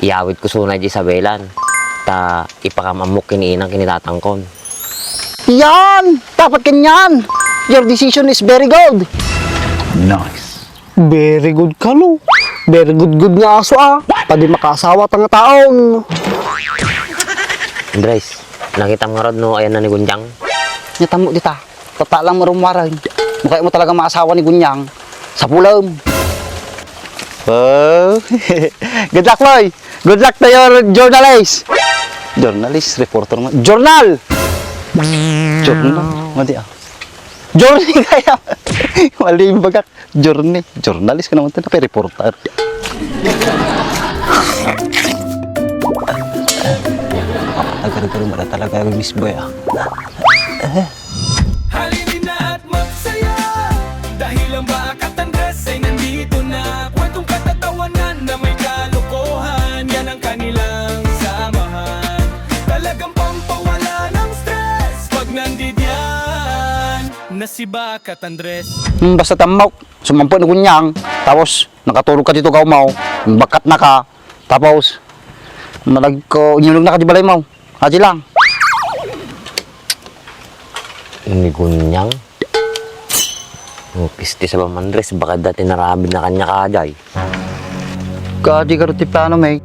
Iyawit ko sunay di Isabelan. Ta ipakamamok kiniinang kinitatangkon. Yan! Dapat kanyan! Your decision is very good. Nice. Very good ka, lo. Very good nga aso, ah. Pwede makasawa tanga taon. Andres, nakita mo nga rod no, ayan na ni Gunjang. Nyatamo dita. Tata lang marumwaran. Mukha mo talaga maasawa ni Gunyang. Sa pulam. Oh. Good luck, Loy. Good luck to your journalist. Journalist, reporter mo. Journal! Journal? Mati ah. Journey kaya. Mali yung bagak. Journey. Journalist ka naman ito. Tapi reporter. Agar-agar mo na talaga yung Miss Boy ah. Halinin na at magsaya dahil ang Bakat Andres ay nandito na. Kwentong katatawanan na may kalokohan, yan ang kanilang samahan. Talagang pampawala ng stress pag nandidyan na si Bakat Andres. Basta tamaw, sumampo ni Gunyang. Tapos, nakatulog ka dito kaumaw. Bakat na ka. Tapos, malag ko, inyulog na ka di balay mo. Aji lang. Ni Gunyang. Pisti sa Andres, baka dati narabid na kanya kajay. Kaji ka rin plano, may.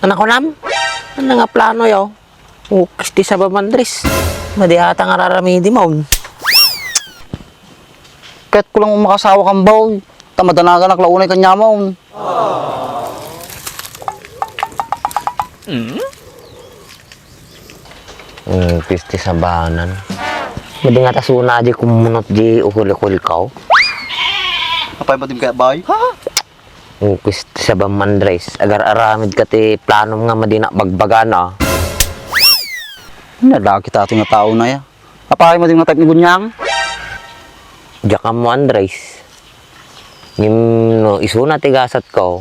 Anak ko nam? Ano nga plano yaw? Pisti sa Andres. Madi ata nga raramidi mo. Kahit ko lang makasawa kang baw. Tamadanaga naklaunay kanya mo. Pisti sa bahanan. Madi nga tasuna di kumunot di ukul-ukul ka. Apay mo din kaya bay? Pisti sa Andres. Agar aramid ka ti plano nga madi na bagbagana. Nadaki ta ating tao na ya. Apay mo din nga type ni Gunyang? Diyak ka mo Andres. Ngim no, isuna tigasat ko.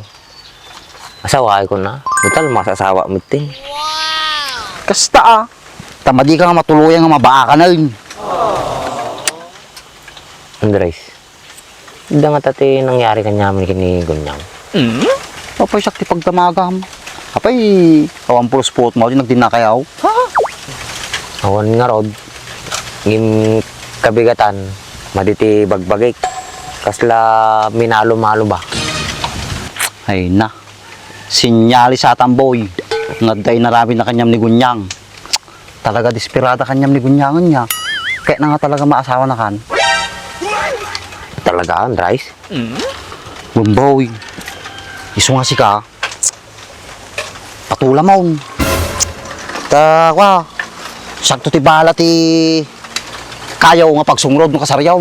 Asaway ko na. Butal masasawa mo ti. Kasta ah. Tamadi ka nga matuluyan nga mabaa ka na yun. Andres. Hindi nga tati nangyari kanyaman kini Gunyang. Apay sakti pagtamagam. Apay, kawampul sport mo din nagdinakayaw. Awan nga rod. Ngim kabigatan. Maditi bagbagik. Kasla minalo-malo ba? Ay na. Sinyali sa atamboy. Naday narami na kanyam ni Gunyang. Talaga desperada kanyam ni Gunyangan niya. Kaya na nga talaga maasawa na kan. Talaga, Andres? Bumboy. Iso nga si ka. Patula mo. Tawa. Sakto ti bala ti kayaw nga pagsungrod ng kasaryaw.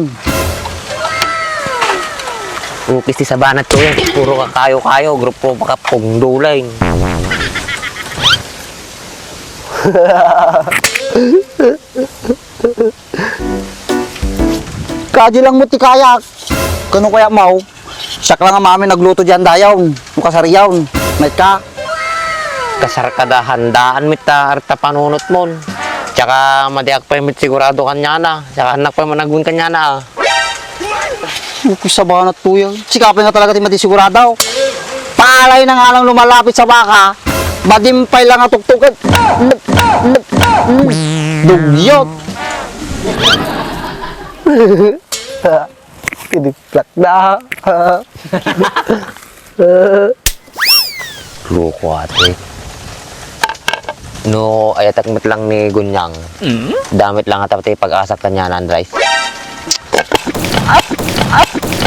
Pisti sa banat ko yan. Puro ka kayo-kayo. Grupo baka pungdulay. Kaji lang mo ti kayak. Kano kaya mau? Siyak lang nga mami nagluto dyan dayaw. Mukha sariyaw. May ka. Kasar kada handaan mit ta panunot mo. Tsaka madiak pa mit sigurado kanya na. Tsaka anak pa managun kanya na. Mukha sa banat tuya. Sikapin nga talaga ti mati sigurado. Palay na nga lang lumalapit sa baka. Badimpay lang nga tuktukan. Dugyot. Piniplat na. Loko ate. No, ayatak mit lang ni Gunyang. Damit lang at pag-asak kanya na, Andres.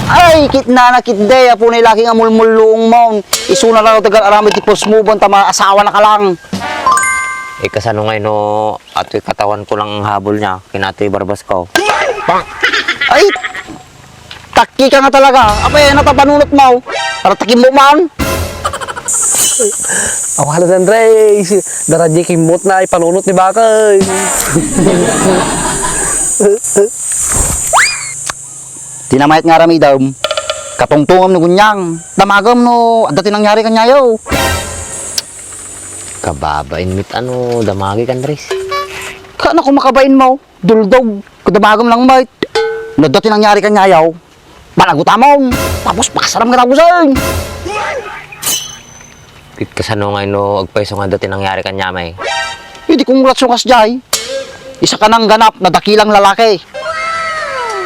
Ay, kitna na kitday. Apo na laki nga mulmulong mo. Isuna lang tagal aramid ti posmubon. Tama asawa na ka lang. Kasano ngayon no, ato'y katawan ko lang ang habol niya. Kinato'y barbas ko. Ay, taki ka nga talaga. Apay, natapanunot mo. Para takim mo man. Awalan Andres, daraji kimot na ipanunot ni Bakay. Tinamayat nga rami daw. Katungtungam ni Gunyang. Damagam no, ang dati nangyari kanyayaw. Kababain mit ano, damagi ka, Andres. Kana ko makabain mo, duldog. Kadamagam lang mait. Ang dati nangyari kanyayaw. panagutamong, tapos pakasaram ka tapusin. Kit kasano nga no, agpaiso nga dati nangyari kanya may. Hindi kongrasyon kas jay. Isa ka nang ganap na dakilang lalaki.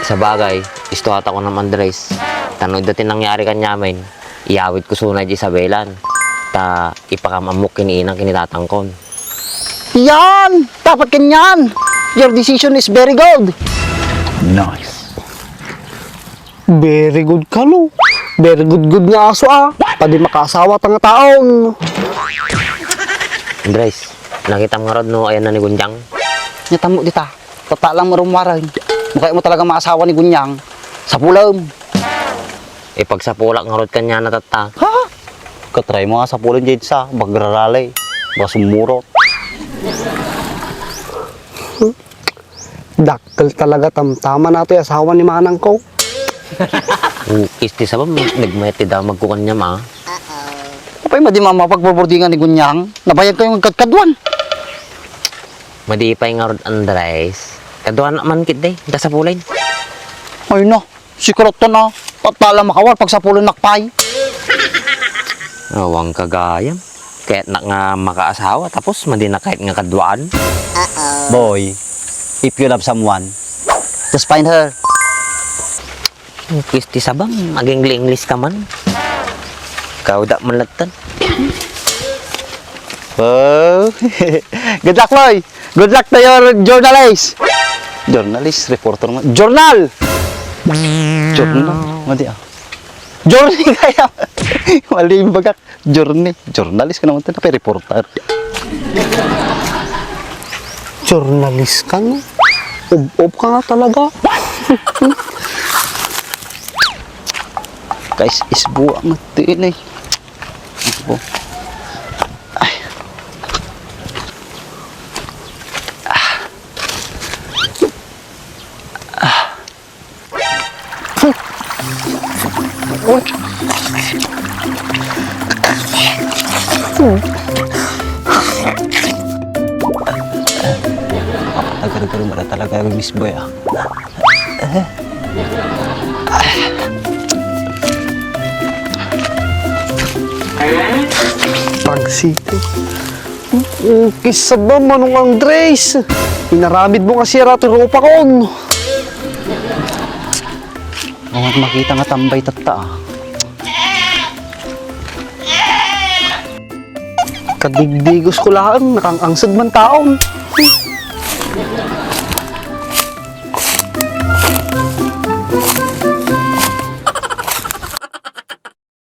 Sa bagay, isto ata ko ng Andres. Tanong dati nangyari kanya may. Iawit ko sunay di Isabelan. Ta ipakamamok kiniinang kinitatangkon. Yan! Dapat kanyan! Your decision is very good. Nice. Very good ka, no? Very good nga aso, ah. Pwede makasawa tanga taon. Andres, nakita mo nga rod no, ayan na ni Gunjang. Nyatamo dita. Tata lang marumwaran. Mukha mo talaga maasawa ni Gunyang. Sa pulam. Ipagsapulak nga rod kanya na tata. Ha? Katry mo nga sa pulam dyan sa bagraralay. Baka sumurot. Dakkel talaga tamtama nato yung asawa ni manang ko. Kisti sa ba, nagmayati daw magkukan niya ma. Kapay madi mapagboboardingan ni Gunyang. Nabayag kayong kadkadwan. Madipay nga rod Andres. Kaduan naman kit day, da sa pulay. Ay na, sikrot to na. Patala makawal pag sa pulan nakpay. Awang kagayam. Kahit na nga makaasawa, tapos madi na kahit nga kaduan. Boy, if you love someone, just find her. Kisti sa bang, maging English ka man. Kauda man latan. Oh, good luck, boy. Good luck to your journalist. Journalist, reporter mo. Journal! Journal? Madi ah. Journey kaya. Mali yung bagak. Journey. Journalist ka naman ito. Napay reporter. Journalist ka, no? Ub ka nga talaga. Guys, isbuwa matiin eh. Isbo. Ay. Agar-agar mo na talaga yung Miss Boy ah. Pagsiti. Kisa ba manong Andres? Inaramid mo kasi rato ropa kon. Huwag makita nga tambay tata ah. Kadigdigos ko lang, nakangangsad man taon.